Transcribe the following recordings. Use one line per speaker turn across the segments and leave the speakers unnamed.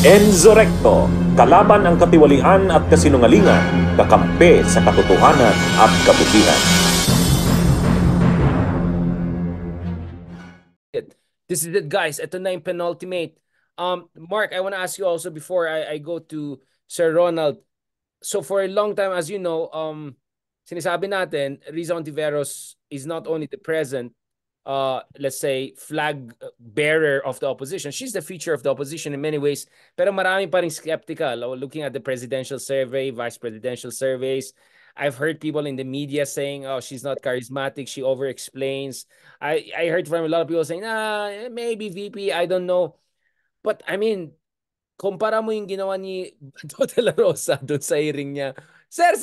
Enzo Recto, kalaban ang katiwalian at kasinungalingan, kakampi sa katotohanan at kabutihan.
This is it, guys. Ito na yung penultimate. Mark, I want to ask you also before I go to Sir Ronald. So for a long time, as you know, sinasabi natin, Riza Ontiveros is not only the present, let's say, flag bearer of the opposition. She's the future of the opposition in many ways. Pero marami pa rin skeptical. Looking at the presidential survey, vice presidential surveys, I've heard people in the media saying, oh, she's not charismatic, she over-explains. I heard from a lot of people saying, maybe VP, I don't know. But I mean, kumpara mo yung ginawa ni Bato de la Rosa doon sa hearing niya. Sir,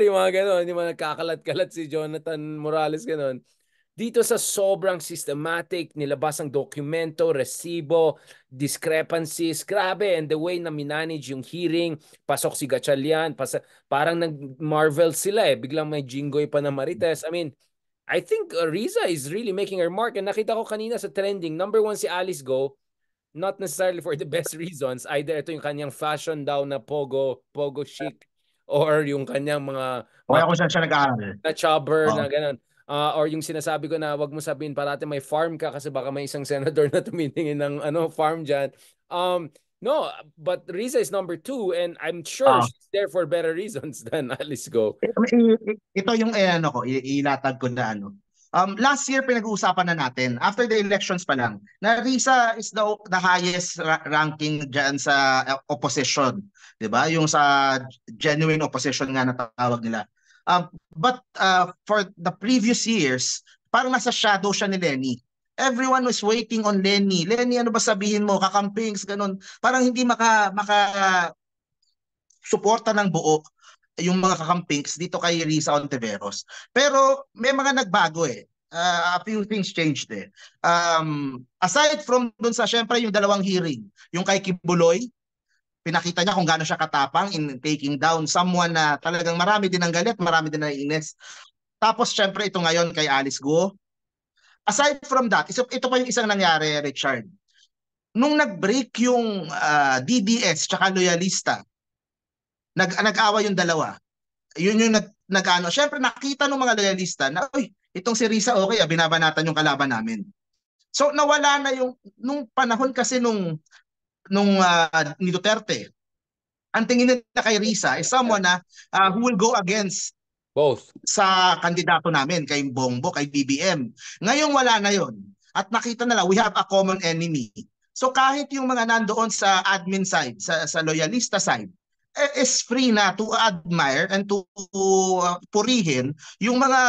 yung mga ganon, yung mga nagkakalat-kalat si Jonathan Morales, ganon. Dito sa sobrang systematic, nilabas ang dokumento, resibo, discrepancies, grabe, and the way na minanage yung hearing, pasok si Gatchalian, parang nag-marvel sila eh, biglang may Jinggoy pa na Marites. I mean, I think Riza is really making her mark, and nakita ko kanina sa trending, number 1 si Alice Go, not necessarily for the best reasons, either ito yung kanyang fashion daw na pogo chic, or yung kanyang mga
Okay ako siya nag-aaral.
na chopper na ganun. Or yung sinasabi ko na wag mo sabihin parati may farm ka kasi baka may isang senador na tumitingin ng farm dyan. No, but Riza is number 2 and I'm sure she's there for better reasons than Alice Go.
Ito yung ilatag ko na last year pinag-uusapan na natin after the elections pa lang na Riza is the highest ranking diyan sa opposition, 'di ba? Yung sa genuine opposition nga na tawag nila. But for the previous years, parang nasa shadow siya ni Lenny. Everyone was waiting on Lenny. Lenny, ano ba sabihin mo? Kakampings, ganun. Parang hindi maka suporta ng buo yung mga kakampings dito kay Riza Ontiveros. Pero may mga nagbago eh. A few things changed eh. Aside from dun sa syempre yung dalawang hearing, yung kay Kibuloy, pinakita niya kung gaano siya katapang in taking down someone na talagang marami din ang galit, marami din ang inis. Tapos syempre ito ngayon kay Alice Go. Aside from that, ito pa yung isang nangyari, Richard. Nung nag-break yung DDS tsaka loyalista, nag-awa yung dalawa. Yun yung syempre nakita ng mga loyalista na, uy, itong si Riza okay, binabanatan yung kalaban namin. So nawala na yung, nung panahon kasi nung ni Duterte, ang tingin nila kay Riza is someone na who will go against
both
sa kandidato namin, kay Bongbong, kay BBM. Ngayon wala na yon. At nakita nila, we have a common enemy. So kahit yung mga nandoon sa admin side, sa loyalista side, is free na to admire and to purihin yung mga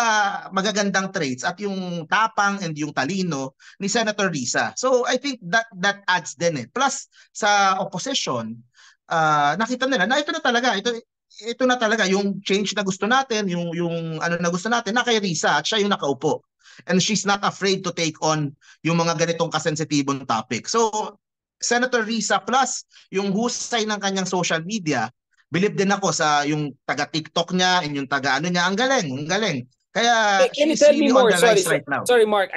magagandang traits at yung tapang and yung talino ni Senator Riza. So I think that adds din eh. Plus sa opposition, nakita nila na ito na talaga yung change na gusto natin, yung ano na gusto natin na kay Riza at siya yung nakaupo. And she's not afraid to take on yung mga ganitong kasensitibong topic. So Senator Riza plus yung husay ng kanyang social media, believe din ako sa yung taga-TikTok niya and yung taga-ano niya, ang galing. Kaya
can you
she's
tell me
really
more?
on the rise right now.
Sorry Mark,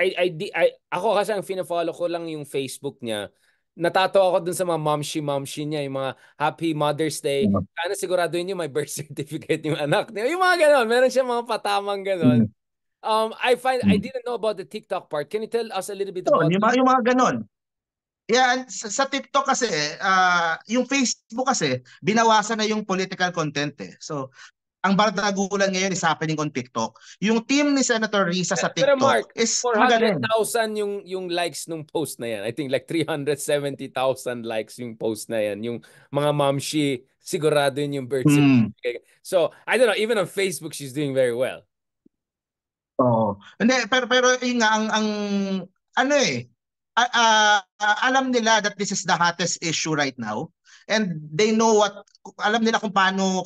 ako kasi ang fina-follow ko lang yung Facebook niya. Natatawa ako dun sa mga momshi niya, yung mga Happy Mother's Day. Sana siguraduhin niyo may birth certificate yung anak niya. Yung mga ganon, meron siya mga patamang ganon. I didn't know about the TikTok part. Can you tell us a little bit about
yung mga ganon? Yeah, sa TikTok kasi, yung Facebook kasi, binawasan na yung political content eh. So, ang bardagulan ngayon is happening on TikTok. Yung team ni Senator Riza sa TikTok
pero Mark,
is
400,000 yung likes nung post na yan. I think like 370,000 likes yung post na yan. Yung mga momshi, sigurado yun yung birth certificate. So, I don't know, even on Facebook, she's doing very well.
Oo. Hindi, pero yun nga, ang ano eh, alam nila that this is the hottest issue right now and they know alam nila kung paano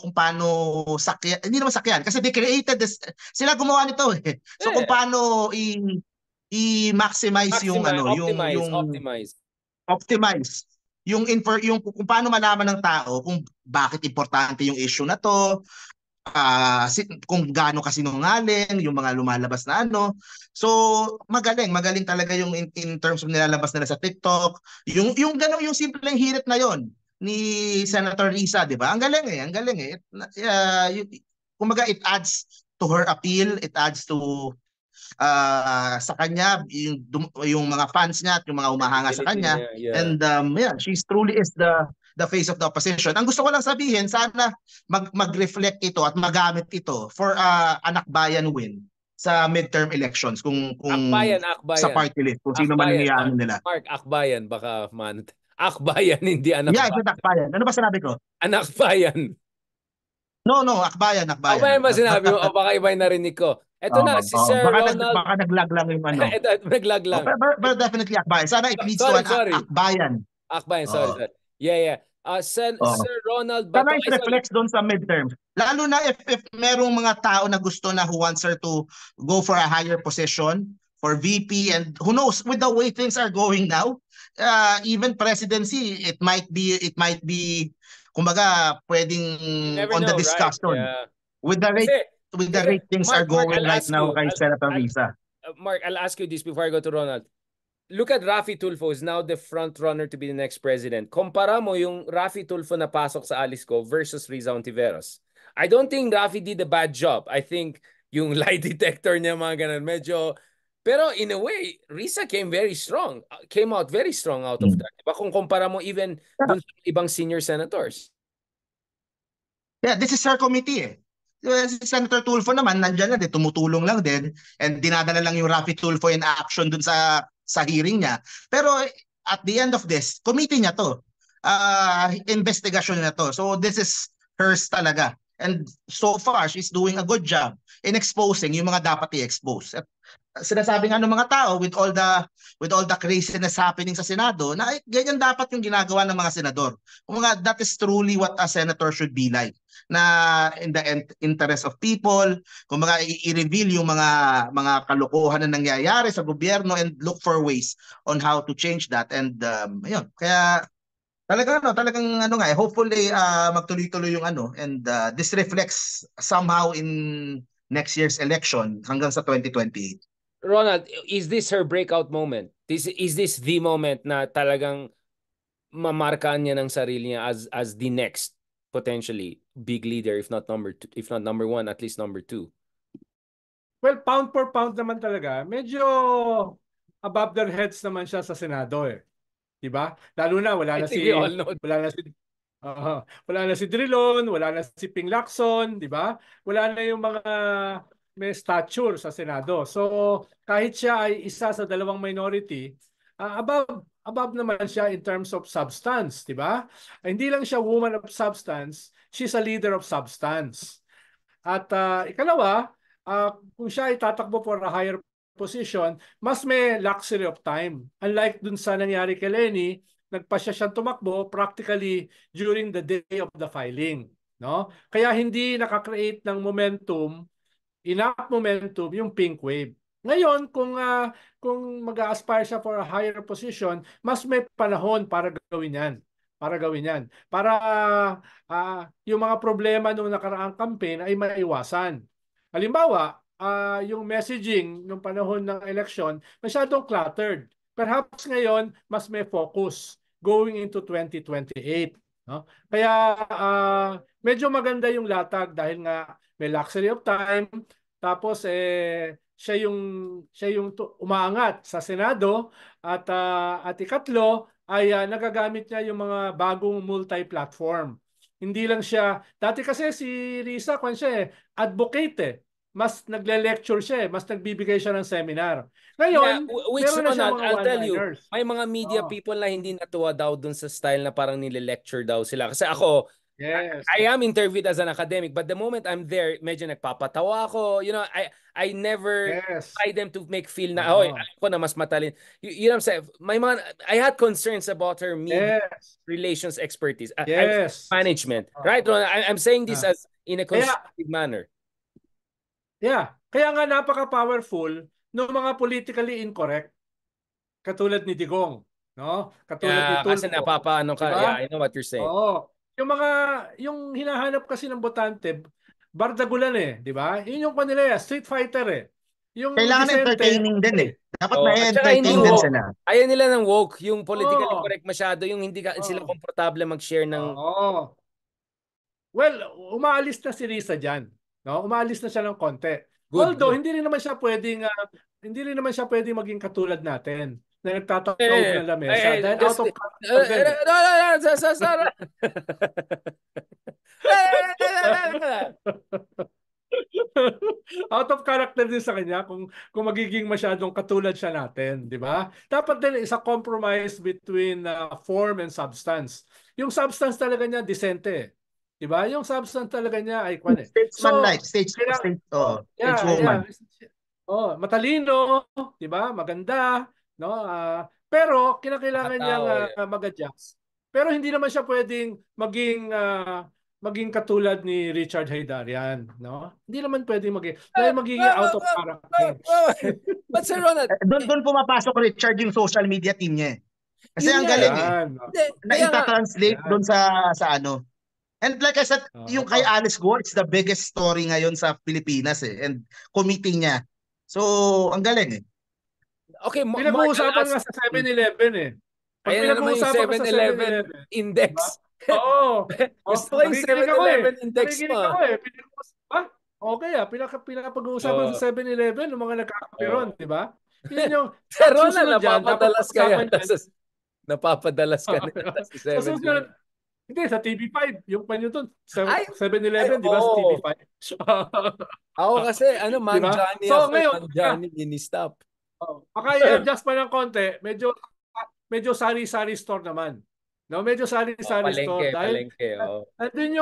sakyan, hindi naman sakyan kasi they created this, sila gumawa nito eh. So kung paano i-maximize optimize yung kung paano malaman ng tao kung bakit importante yung issue na to, kung gaano kasinungaling yung mga lumalabas na ano. So magaling talaga yung in terms of nilalabas nila sa TikTok, yung gano'n, yung simpleng hirit na yon. ni Senator Risa, di ba? Ang galing eh, ang galing eh. Kumbaga it adds to her appeal, it adds to sa kanya, yung mga fans niya at yung mga umahanga sa kanya.
Yeah.
And yeah, she truly is the face of the opposition. Ang gusto ko lang sabihin, sana mag-reflect ito at magamit ito for anak bayan win sa midterm elections kung
Akbayan.
sa party list, kung sino man ang iyaano nila.
Mark, Akbayan, baka man. Akbayan, hindi anak
Yeah,
bayan.
it's Akbayan. Ano ba sinabi ko?
Anak bayan.
No, Akbayan.
Akbayan ba sinabi mo? O baka iba yung narinig ko. Ito na, si Sir Ronald.
Baka naglag lang yung ano.
Ito, naglag lang.
But definitely Akbayan. Sana it leads to an Akbayan.
Akbayan, sorry. Yeah. Sir Ronald Bato.
Sana it reflects doon sa midterm. Lalo na if merong mga tao na gusto na who wants her to go for a higher position for VP, and who knows, with the way things are going now, even presidency, it might be kumbaga pwedeng on the discussion. Right? Yeah. With the rate things Mark, are going right now kay Senator Risa.
Mark, I'll ask you this before I go to Ronald. Look at Raffy Tulfo is now the front runner to be the next president. Kumpara mo yung Raffy Tulfo na pasok sa Alico versus Riza Ontiveros. I don't think Raffy did a bad job. I think yung lie detector niya mga ganun medyo. Pero in a way, Risa came out very strong out of that. Diba? Kung kumpara mo even dun sa ibang senior senators.
Yeah, this is her committee eh. Si Senator Tulfo naman, nandiyan lang, tumutulong lang din, and dinadala lang yung Raffy Tulfo in action dun sa hearing niya. Pero at the end of this, committee niya to. Investigation niya to. So this is hers talaga. And so far, she's doing a good job in exposing yung mga dapat i-expose. At sinasabi nga ng mga tao with all the craziness happening sa Senado na ganyan dapat yung ginagawa ng mga senador. Kumbaga, that is truly what a senator should be like. Na in the interest of people, kumbaga i-reveal yung mga kalokohan na nangyayari sa gobyerno and look for ways on how to change that. And ayun, kaya talagang hopefully magtuloy-tuloy yung and this reflects somehow in next year's election hanggang sa 2028.
Ronald, is this her breakout moment? Is this the moment na talagang mamarkaan niya ng sarili niya as the next potentially big leader, if not number one, at least number two?
Well, pound for pound naman talaga, medyo above their heads naman siya sa Senado eh. Diba? Lalo na wala na si Drilon, wala na si Ping Lacson, diba? Wala na yung mga may stature sa Senado. So kahit siya ay isa sa dalawang minority, above naman siya in terms of substance, di ba? Hindi lang siya woman of substance, she's a leader of substance. At ikalawa, kung siya ay tatakbo for a higher position, mas may luxury of time. Unlike dun sa nangyari kay Lenny, nagpasya siyang tumakbo practically during the day of the filing, no? Kaya hindi nakakreate ng enough momentum yung pink wave. Ngayon, kung mag-a-aspire siya for a higher position, mas may panahon para gawin yan. Para yung mga problema nung nakaraang campaign ay maiwasan. Halimbawa, yung messaging nung panahon ng election, masyadong cluttered. Perhaps ngayon, mas may focus going into 2028. No? Kaya medyo maganda yung latag dahil nga may luxury of time. Tapos siya yung umaangat sa Senado at ikatlo ay nagagamit niya yung mga bagong multi-platform. Hindi lang siya, dati kasi si Risa advocate eh. Mas nagle-lecture siya, mas nagbibigay siya ng seminar. Ngayon, meron na siya mga
I'll tell you,
one-liners.
may mga media people na hindi natuwa daw dun sa style na parang nile-lecture daw sila. Kasi ako,
yes,
I am interviewed as an academic, but the moment I'm there, medyo nagpapatawa ako. You know, I never try them to make feel na, alam ko na mas matalin. You know what I'm saying? I had concerns about her media relations expertise, management. Right, Ron? I'm saying this as in a constructive manner.
Yeah. Kaya nga napaka-powerful ng mga politically incorrect. Katulad ni Digong. No? Katulad ni Tulfo.
Kasi napapaano ka. Diba? Yeah, I know what you're saying.
Oo. Yung hinahanap kasi ng botante, bardagulan eh. Di ba? Yun yung kanila street fighter eh. Yung
kailangan
Vicente,
entertaining din eh. Dapat
At saka hindi
na-entertain din
woke.
sila.
Ayaw nila ng woke, yung politically
Oo.
correct masyado, yung hindi sila
Oo.
komportable mag-share ng...
Oo. Well, umaalis na si Risa diyan, no? Umaalis na siya ng konti. Although hindi rin naman siya pwedeng maging katulad natin na nagtatawag ng lamesa dahil out of out of character din sa kanya kung magiging masyadong katulad siya natin, di ba? Dapat din isa compromise between form and substance. Yung substance talaga niya decente, di ba? Yung substance talaga niya ay kwan eh.
Statesman-like, stateswoman.
Matalino, di ba? Maganda, no? Pero kinakailangan niyang mag-adjust. Pero hindi naman siya pwedeng maging katulad ni Richard Haydarian, no? Hindi naman pwedeng dahil magiging out of character.
But Sir Ronald,
Doon pumapasok, Richard, yung social media team niya. Kasi ang galing na ita-translate doon sa ano. And like I said, yung kay Alice Guo, it's the biggest story ngayon sa Pilipinas and committee niya. So, ang galing
Okay,
pinag-uusapan nga sa 7-Eleven eh. Pag
ayan na naman yung 7-Eleven index.
Oo.
Gusto ko yung 7-Eleven index mo.
Okay pinapag-uusapan sa 7-Eleven ng mga nagkakapiron, di ba? Yun yung
pero napapadalas ka yan. Napapadalas ka na sa 7-Eleven.
Hindi, sa TV5. Yung panyo doon. 7-Eleven, di ba? Sa TV5.
Ako kasi, Mang
diba?
Johnny
So,
ako.
ngayon,
Mang Johnny, ini-stop.
Baka i-adjust pa ng konti. Medyo sari-sari store naman. No, medyo sari-sari store. Dahil nandun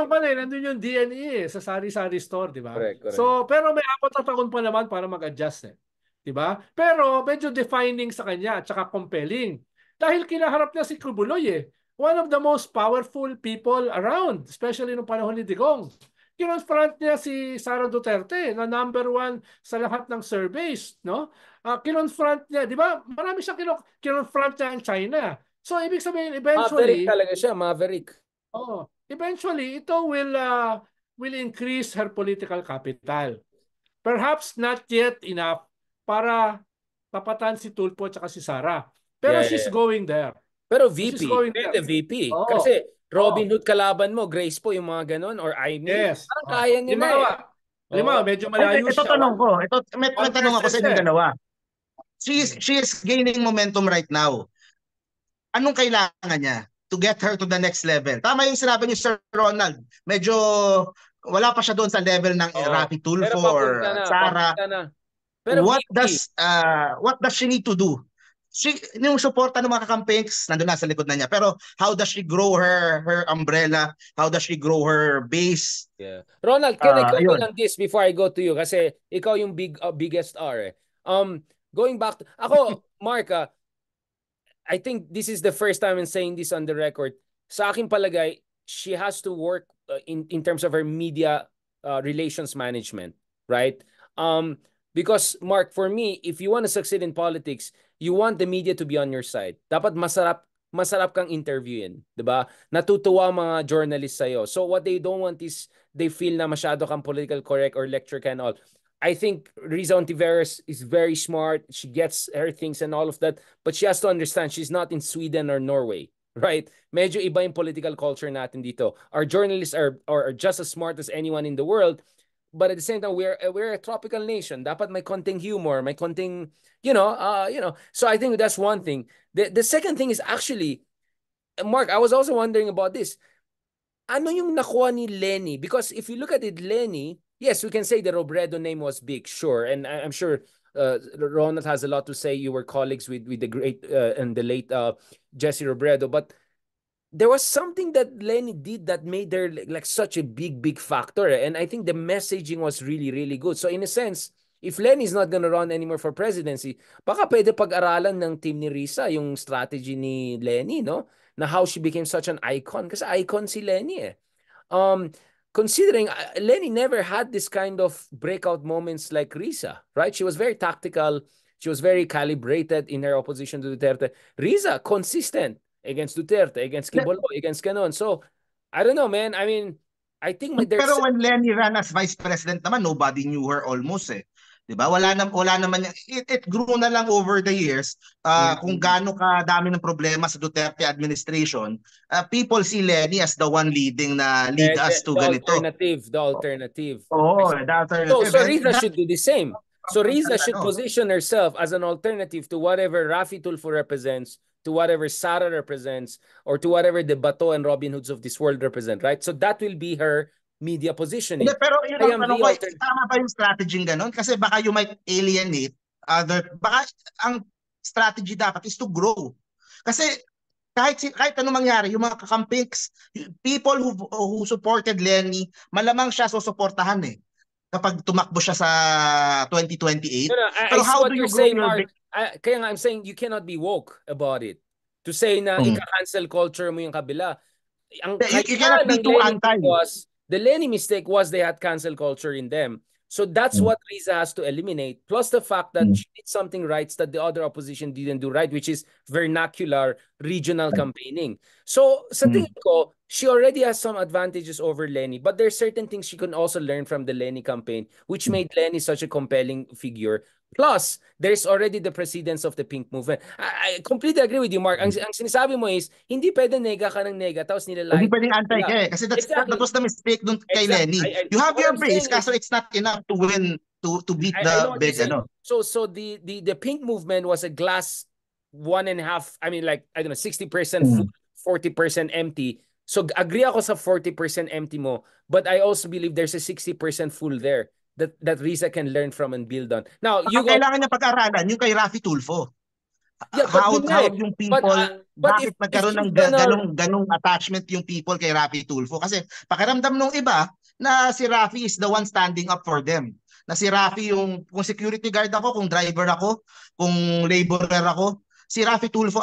yung DNA sa sari-sari store, di ba?
Correct.
So, pero may 4 taon pa naman para mag-adjust Di ba? Pero medyo defining sa kanya at saka compelling. Dahil kinaharap niya si Qubuloy one of the most powerful people around, especially nung panahon ni Digong. Kinonfront niya si Sara Duterte na #1 sa lahat ng surveys, no? Kinonfront niya, di ba? Marami siyang kinonfront niya ang China. So ibig sabihin eventually
Maverick talaga siya, Maverick.
Eventually ito will increase her political capital. Perhaps not yet enough para tapatan si Tulfo at si Sara. Pero she's going there.
Pero VP, VP. Kasi Robin Hood kalaban mo, Grace po yung mga ganon, or I mean,
yes.
Kaya nila
medyo malayo
siya. Ito tanong ko. May tanong ako sa inyong dalawa. She is gaining momentum right now. Anong kailangan niya to get her to the next level? Tama yung sinabi ni Sir Ronald. Medyo wala pa siya doon sa level ng Rafi Tulfo or Sara. Pero what does she need to do? Yung suporta ng mga campaigns nandun na sa likod na niya, pero how does she grow her umbrella? How does she grow her base?
Ronald, can I comment on this before I go to you? Kasi ikaw yung biggest R. Going back to ako, Mark, I think this is the first time I'm saying this on the record. Sa aking palagay, she has to work in terms of her media relations management, right? Because Mark, for me, if you want to succeed in politics, you want the media to be on your side. Dapat masarap kang interviewin, 'di ba? Natutuwa mga journalists sa'yo. So what they don't want is they feel na masyado kang political correct or lecture ka and all. I think Riza Ontiveros is very smart. She gets her things and all of that, but she has to understand she's not in Sweden or Norway, right? Medyo iba yung political culture natin dito. Our journalists are just as smart as anyone in the world. But at the same time, we're a tropical nation. Dapat may konting humor, may konting, So I think that's one thing. The second thing is actually, Mark, I was also wondering about this. Ano yung nakuha ni Lenny? Because if you look at it, Lenny, yes, we can say the Robredo name was big, sure. And I'm sure Ronald has a lot to say. You were colleagues with the great and the late Jesse Robredo. But there was something that Lenny did that made her like such a big factor. And I think the messaging was really, really good. So in a sense, if Lenny is not gonna run anymore for presidency, baka pwede pag-aralan ng team ni Risa yung strategy ni Lenny, no? Na how she became such an icon. Kasi icon si Lenny Considering Lenny never had this kind of breakout moments like Risa, right? She was very tactical. She was very calibrated in her opposition to Duterte. Risa, consistent. Against Duterte, against Quibolo, against Ganon. So, I don't know, man. I mean, I think
Pero when Lenny ran as vice president naman, nobody knew her almost 'Di ba? Wala naman it grew na lang over the years kung gaano kadami ng problema sa Duterte administration. People see Lenny as the one lead us to
The
ganito.
alternative.
Oo, the alternative.
So Riza should do the same. So Riza should
Ano?
position herself as an alternative to whatever Rafi Tulfo represents, to whatever Sara represents, or to whatever the Bato and Robin Hoods of this world represent, right? So that will be her media positioning.
Hindi, pero yun
I
ang
am
tanong
the
ko,
altern-
tama ba yung strategy ganon? Kasi baka you might alienate baka ang strategy dapat is to grow. Kasi kahit ano mangyari, yung mga kakampings, people who supported Lenny, malamang siya susuportahan eh kapag tumakbo siya sa 2028.
No,
Pero
I see
how
what
do you
you're
grow
saying,
your
Mark. Kaya nga, I'm saying you cannot be woke about it. To say na ika-cancel culture mo yung kabila. Ang
you cannot be too anti.
The Lenny mistake was they had cancel culture in them. So that's what Riza has to eliminate. Plus the fact that she did something right that the other opposition didn't do right, which is vernacular regional campaigning. So sa tingin ko, she already has some advantages over Lenny, but there's certain things she can also learn from the Lenny campaign, which made Lenny such a compelling figure. Plus, there's already the precedence of the Pink Movement. I completely agree with you, Mark. Ang sinasabi mo is, hindi pwede nega ka ng nega, tapos nilalait.
Hindi pwedeng anti ka eh. Kasi that was the mistake dun kay Lenny. You have your base, kaso it's not enough to win, to beat the big ano.
So the Pink Movement was a glass 1.5, I mean like, I don't know, 60% full, 40% empty. So agree ako sa 40% empty mo, but I also believe there's a 60% full there that Riza can learn from and build on. Now,
kailangan niya pag-aralan yung kay Rafi Tulfo.
Yeah,
how yung people, bakit nagkaroon ng ganong attachment yung people kay Rafi Tulfo? Kasi pakiramdam nung iba na si Rafi is the one standing up for them. Na si Rafi yung, kung security guard ako, kung driver ako, kung laborer ako, si Rafi Tulfo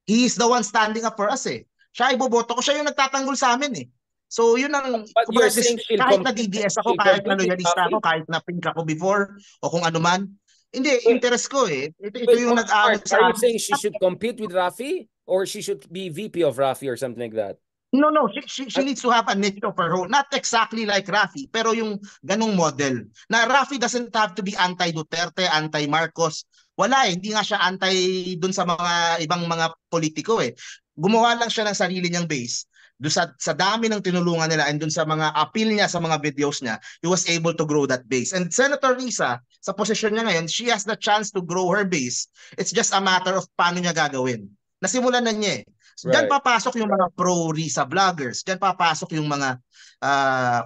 he is the one standing up for us eh. Siya iboboto ko, siya yung nagtatanggol sa amin eh. So yun ang, kahit na DDS ako, kahit na loyalista ako, kahit na pink ako before, o kung ano man, hindi, interest ko eh. Ito yung nag-aaral sa
Are you saying she should compete with Rafi? Or she should be VP of Rafi or something like that?
No, she needs to have a niche of her own. Not exactly like Rafi, pero yung ganong model. Na Rafi doesn't have to be anti-Duterte, anti-Marcos. Wala eh, hindi nga siya anti dun sa mga ibang mga politiko eh. Gumawa lang siya ng sarili niyang base. Doon sa dami ng tinulungan nila and doon sa mga appeal niya sa mga videos niya, he was able to grow that base. And Senator Risa, sa posisyon niya ngayon, she has the chance to grow her base. It's just a matter of paano niya gagawin. Nasimulan na niya eh. Diyan papasok yung mga pro-Risa vloggers. Diyan papasok yung mga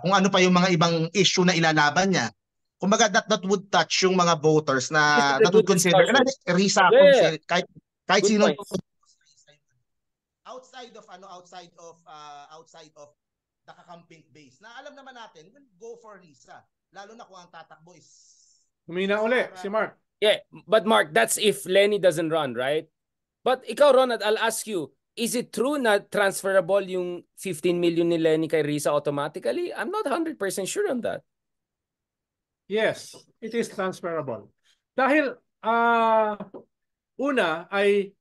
kung ano pa yung mga ibang issue na ilalaban niya. Kumbaga that would touch yung mga voters na that would consider Risa kahit sino outside of the kakamping base. Na alam naman natin, we'll go for Risa. Lalo na kung ang tatakbo is
humina uli si Mark.
Yeah, but Mark, that's if Lenny doesn't run, right? But ikaw, Ronald, I'll ask you, is it true na transferable yung 15 million ni Lenny kay Risa automatically? I'm not 100% sure on that.
Yes, it is transferable. Dahil una ay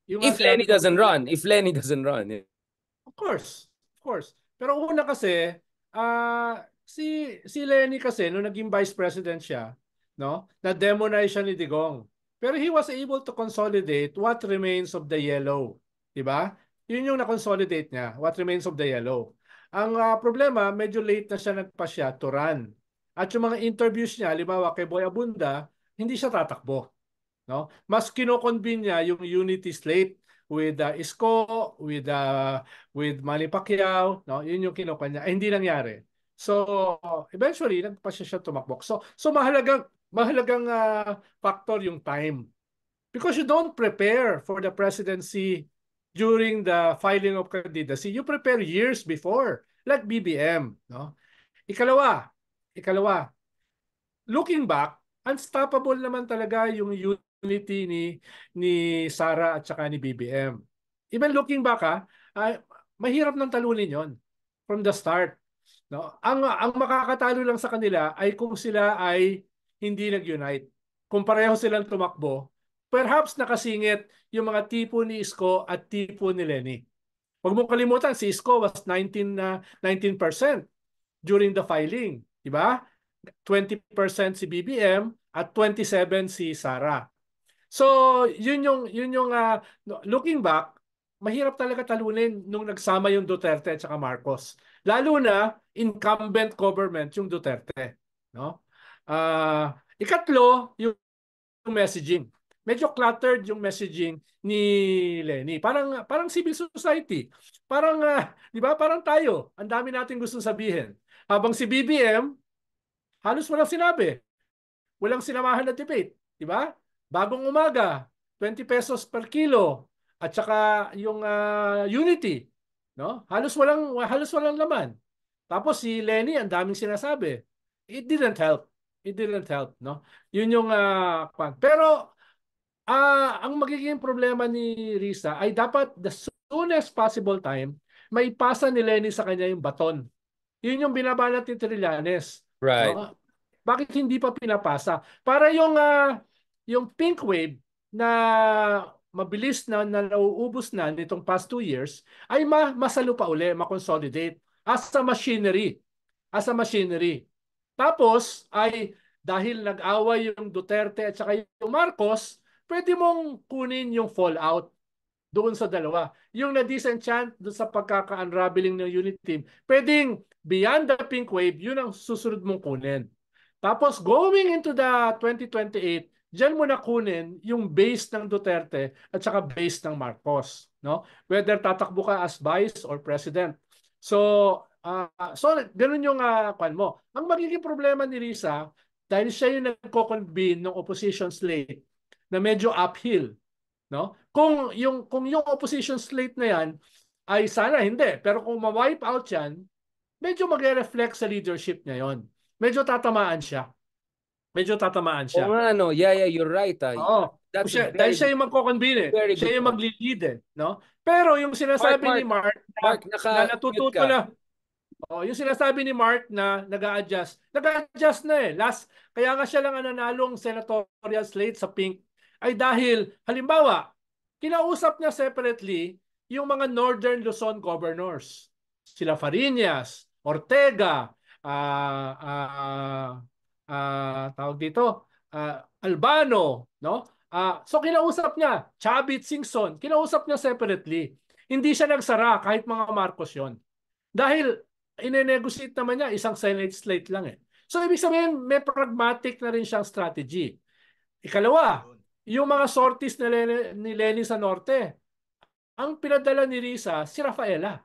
yung
if Lenny doesn't run. Yeah.
Of course. Pero una kasi si Lenny kasi nung naging vice president siya, no? Na-demonize siya ni Digong. Pero he was able to consolidate what remains of the yellow, 'di ba? Yun yung na-consolidate niya, what remains of the yellow. Ang problema, medyo late na siya nagpasya to run. At yung mga interviews niya, halimbawa kay Boy Abunda, hindi siya tatakbo. No? Mas kino-convene niya yung unity slate with Isko, with Manny Pacquiao, no? Yun yung kinukuha niya. Hindi nangyari. So eventually nagpasya siya tumakbo. So mahalagang factor yung time. Because you don't prepare for the presidency during the filing of candidacy. You prepare years before, like BBM, no? Ikalawa, looking back, unstoppable naman talaga yung unity ni Sara at saka ni BBM. Even looking back, mahirap nang talunin yon from the start. No? Ang makakatalo lang sa kanila ay kung sila ay hindi nag-unite. Kung pareho silang tumakbo, perhaps nakasingit yung mga tipo ni Isko at tipo ni Lenny. Huwag mong kalimutan, si Isko was 19% during the filing. Diba? 20% si BBM at 27 si Sara. So, yun yung looking back, mahirap talaga talunin nung nagsama yung Duterte at saka Marcos. Lalo na incumbent government yung Duterte, no? Ikatlo, yung messaging. Medyo cluttered yung messaging ni Lenny. Parang civil society. Parang 'di ba? Parang tayo. Ang dami nating gustong sabihin. Habang si BBM halos walang sinabi. Walang sinamahan na debate, 'di ba? Bagong umaga, 20 pesos per kilo at saka yung unity, no? Halos walang laman. Tapos si Lenny ang daming sinasabi. It didn't help. It didn't help, no? Yun yung pero ang magiging problema ni Risa ay dapat the soonest possible time maipasa ni Lenny sa kanya yung baton. Yun yung binabanat ni Trillanes.
Right.
No? Bakit hindi pa pinapasa? Para yung pink wave na mabilis na nauubos na nitong past 2 years ay masalo pa uli, makonsolidate as a machinery. As a machinery. Tapos ay dahil nag-away yung Duterte at saka yung Marcos, pwede mong kunin yung fallout doon sa dalawa. Yung na-disenchant doon sa pagkaka-unraveling ng unit team, pwedeng beyond the pink wave, yun ang susunod mong kunin. Tapos going into the 2028, diyan mo na kunin yung base ng Duterte at saka base ng Marcos, no? Whether tatakbo ka as vice or president. So ganun yung kwan mo. Ang magiging problema ni Risa, dahil siya yung nagko-convene ng opposition slate na medyo uphill, no? Kung yung opposition slate na yan ay sana hindi, pero kung ma-wipe out yan, medyo magre-reflect sa leadership niya yon. Medyo tatamaan siya.
Oo nga, no? Yeah, you're right.
Oo.
That's
Dahil siya yung magko-convene.
very
Siya
good
yung mag-lead, no? Pero yung sinasabi ni Mark na natututo na, yung sinasabi ni Mark na nag-a-adjust na eh. Kaya nga siya lang ang nanalong senatorial slate sa pink ay dahil, halimbawa, kinausap niya separately yung mga Northern Luzon governors. Sila Fariñas, Ortega, tawag dito, Albano, no? So kinausap niya, Chavit, Singson, kinausap niya separately. Hindi siya nagsara kahit mga Marcos yon. Dahil ine-negotiate naman niya isang Senate slate lang eh. So ibig sabihin may pragmatic na rin siyang strategy. Ikalawa, yung mga sorties ni Lenny sa Norte, ang pinadala ni Risa si Rafaela.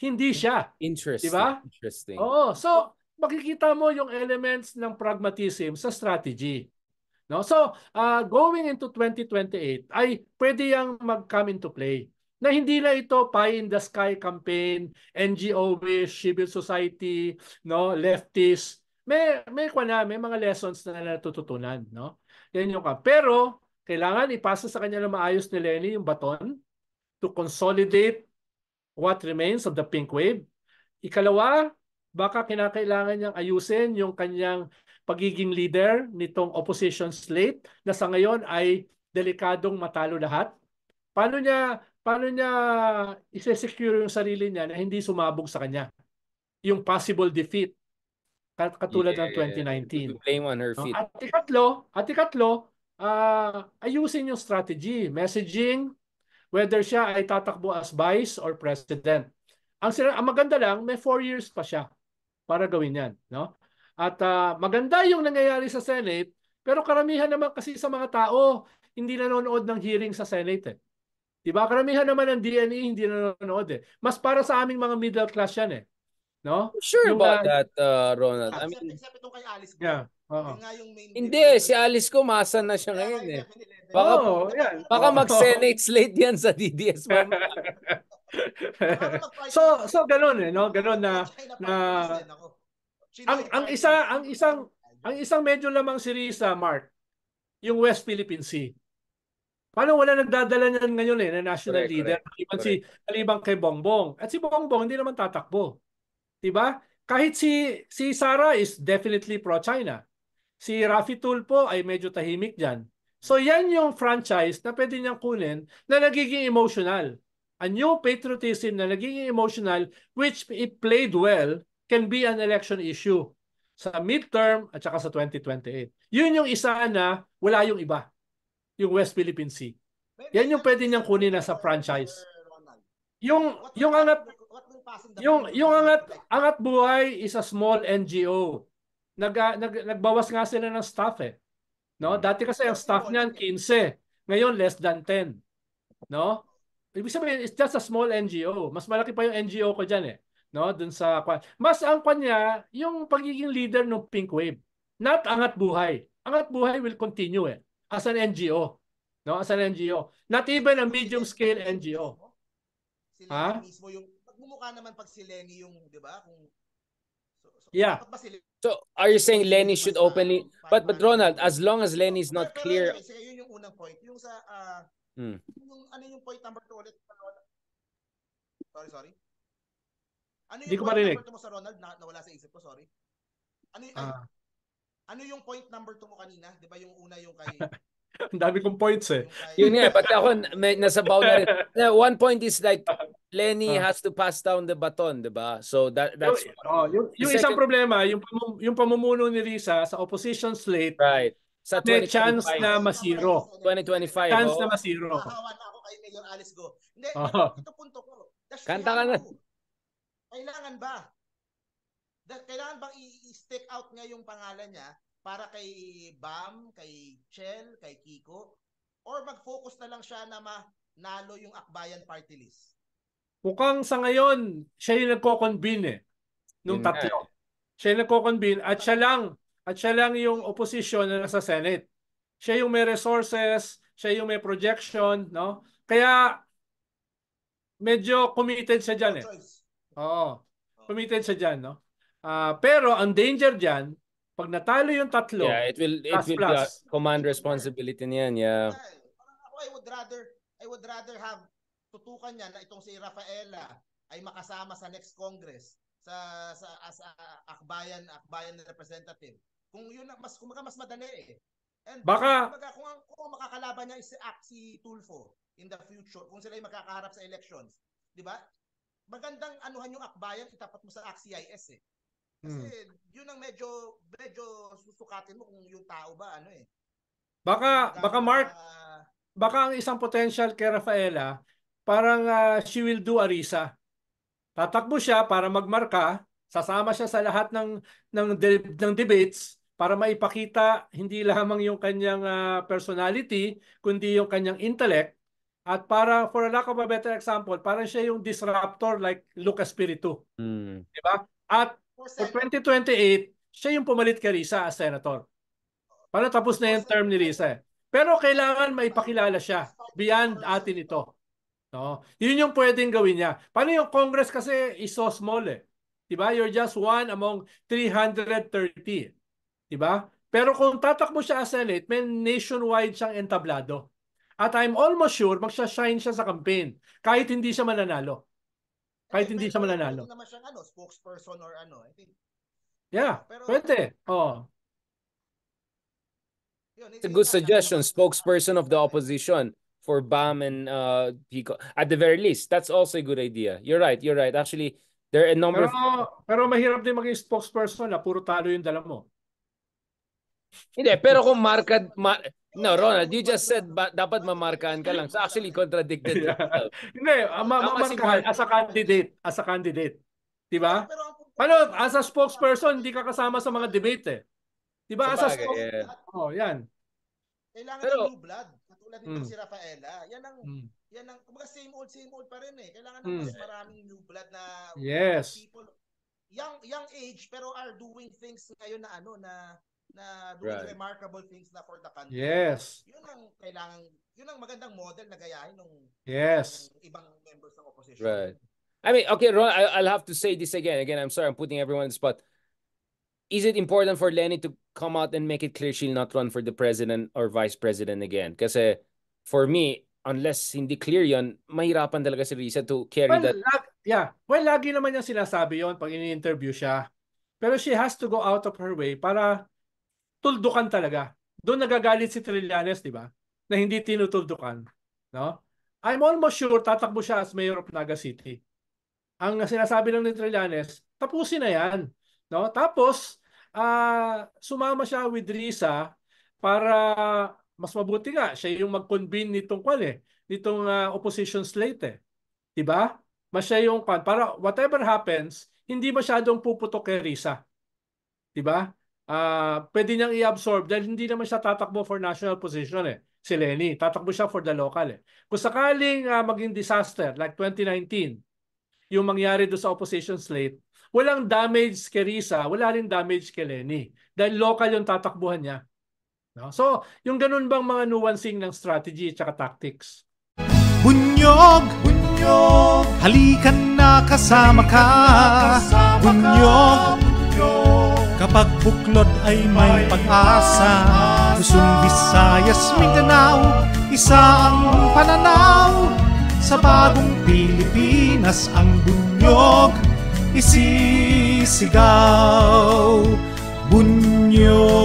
Hindi siya.
Interesting.
Diba?
Interesting.
Oo. So makikita mo yung elements ng pragmatism sa strategy. No? So, going into 2028 ay pwede yang mag-come into play. Na hindi na ito pie in the sky campaign, NGO wish, civil society, no, leftists. May mga lessons na natututunan, no? Yan yung pero kailangan ipasa sa kanya ng maayos ni Lenny yung baton to consolidate what remains of the pink wave. Ikalawa, baka kinakailangan niyang ayusin yung kanyang pagiging leader nitong opposition slate na sa ngayon ay delikadong matalo lahat. Paano niya i-secure yung sarili niya na hindi sumabog sa kanya? Yung possible defeat katulad ng 2019.
Blame on her feet.
At ikatlo, ayusin yung strategy, messaging, whether siya ay tatakbo as vice or president. Ang maganda lang, may 4 years pa siya para gawin yan, no? At maganda yung nangyayari sa Senate, pero karamihan naman kasi sa mga tao hindi nanonood ng hearing sa Senate eh. Diba? Karamihan naman ng DNE hindi nanonood eh. Mas para sa aming mga middle class yan eh. No?
Sure about that, Ronald. I mean,
except itong kay Alice Go.
Yeah.
Yun nga yung main
hindi, si Alice ko masa na siya ngayon eh. Baka mag-Senate slate yan sa DDS mamaya.
So ganoon eh, no? Ganoon na ang isang medyo lamang si Risa, Mark, yung West Philippine Sea. Paano wala nagdadala niyan ngayon eh na national leader? Kaliban kay Bongbong. At si Bongbong hindi naman tatakbo. 'Di ba? Kahit si Sara is definitely pro-China. Si Raffy Tulfo ay medyo tahimik diyan. So yan yung franchise na pwede niyang kunin na nagiging emotional. A new patriotism na nagiging emotional which if played well can be an election issue. sa midterm at saka sa 2028. Yun yung isa na wala yung iba, yung West Philippine Sea. Yan yung pwede niyang kunin na sa franchise. Yung angat buhay is a small NGO. Nagbawas nga sila ng staff eh. No? Dati kasi ang staff niyan 15, ngayon less than 10. No? Ibig sabihin, it's just a small NGO. Mas malaki pa yung NGO ko diyan eh. No? Dun sa mas ang kanya yung pagiging leader ng Pink Wave. Not Angat Buhay. Angat Buhay will continue eh as an NGO. No? As an NGO. Not even a medium scale NGO.
Si Lenny mismo yung pagmumukha naman pag si Lenny yung, 'di ba? Kung
yeah.
So, are you saying Lenny should openly... But Ronald, as long as Lenny is not clear...
Pero yun yung unang point. Yung sa... yung, ano yung point number 2 ulit? Sorry. Ano yung point number 2 mo sa Ronald? Nawala sa isip ko, sorry. Ano yung point number 2 mo kanina? Di ba yung una yung kay...
Ang dami kong points eh.
Yun nga, pati ako nasa baw na rin. One point is like, Lenny has to pass down the baton, di ba? So that's...
Yung isang problema, yung pamumuno ni Risa sa opposition slate,
right. Sa
may chance na masiro.
2025.
Chance na masiro.
Nahawa na ako kay Mayor Alice Go. Hindi, ito punto ko.
Kanta ka na.
Kailangan ba? Kailangan bang i-stick out nga yung pangalan niya para kay Bam, kay Chel, kay Kiko? Or mag-focus na lang siya na manalo yung Akbayan party list?
Mukhang sa ngayon, siya yung nagko-convene eh. Nung tatlo. Siya yung nagko-convene at siya lang yung opposition na nasa Senate. Siya yung may resources, siya yung may projection, no? Kaya medyo committed siya dyan eh. Oo. Committed siya dyan, no? Pero ang danger dyan, pag natalo yung tatlo,
it will be a command responsibility niyan, yeah.
I would rather have tutukan niya na itong si Rafaela ay makasama sa next Congress as akbayan na representative. Kung yun mas madali eh. And
baka
kung makakalaban niya si Tulfo in the future, kung sila ay makakaharap sa elections, 'di ba? Magandang anuhan yung akbayan, itapat mo sa ACT-CIS eh. Kasi yun ang medyo susukatin mo kung yung tao ba ano eh.
Baka Mark, baka ang isang potential kay Rafaela, parang she will do a Risa. Tatakbo siya para magmarka, sasama siya sa lahat ng debates para maipakita hindi lamang yung kanyang personality, kundi yung kanyang intellect. At para, for a lack of a better example, parang siya yung disruptor like Lucas Espiritu. Diba? At for 2028, siya yung pumalit kay Risa as senator. Para tapos na yung term ni Risa. Pero kailangan maipakilala siya beyond atin ito. No? Yun yung pwedeng gawin niya. Paano yung Congress kasi is so small eh. Diba? You're just one among 330. Diba? Pero kung tatakbo siya as Senate, may nationwide siyang entablado. At I'm almost sure magsha-shine siya sa campaign kahit hindi siya mananalo. Kahit hindi siya mananalo.
Naman siyang spokesperson or ano. I think.
Yeah,
pwede.
It's a good suggestion. Spokesperson of the opposition for Bam and Pico. At the very least, that's also a good idea. You're right. Actually, there are a number
pero mahirap din maging spokesperson na puro talo yung dala mo.
Hindi, pero kung no, Ronald, you just said dapat mamarkahan ka lang. So actually contradicted yourself.
Hindi, mamarkahan as a candidate. Diba? Ano, as a spokesperson, hindi ka kasama sa mga debate eh. Diba? As a spokesperson, yan.
Kailangan ng new blood. Katulad nito si Rafaela. Yan ang kumbaga same old pa rin eh. Kailangan ng mas maraming new blood na people young age pero are doing things ngayon na doing remarkable things na for the country.
Yes.
Yun ang kailangan, yun ang magandang model na gayahin ng ibang members ng opposition.
Right. I mean, okay, Ron, I'll have to say this again. Again, I'm sorry, I'm putting everyone on the spot. Is it important for Lenny to come out and make it clear she'll not run for the president or vice president again? Kasi for me, unless hindi clear yon, mahirapan talaga si Risa to carry that.
Well, lagi naman yung sinasabi yon pag ini-interview siya. Pero she has to go out of her way para tuldukan talaga. Doon nagagalit si Trillanes, di ba? Na hindi tinutuldukan. No? I'm almost sure tatakbo siya as mayor of Naga City. Ang sinasabi lang ni Trillanes, tapusin na yan. No? Tapos, sumama siya with Risa para mas mabuti nga siya yung mag-convene nitong opposition slate eh. 'Di ba? Mas siya yung para whatever happens, hindi masyadong puputok kay Risa. 'Di ba? Pwede niyang i-absorb dahil hindi naman siya tatakbo for national position eh. Si Lenny, tatakbo siya for the local eh. Kung sakaling maging disaster like 2019, yung mangyari doon sa opposition slate, walang damage kay Risa, wala rin damage kay Lenny. Dahil local yung tatakbuhan niya. No? So, yung ganun bang mga nuancing ng strategy at tactics?
Bunyog, bunyog, halikan na kasama ka. Bunyog, kapag buklod ay may pag-asa. Luzon, Visayas, Mindanao, isa ang pananaw. Sa bagong Pilipinas ang bunyog isisigaw. Bunyog.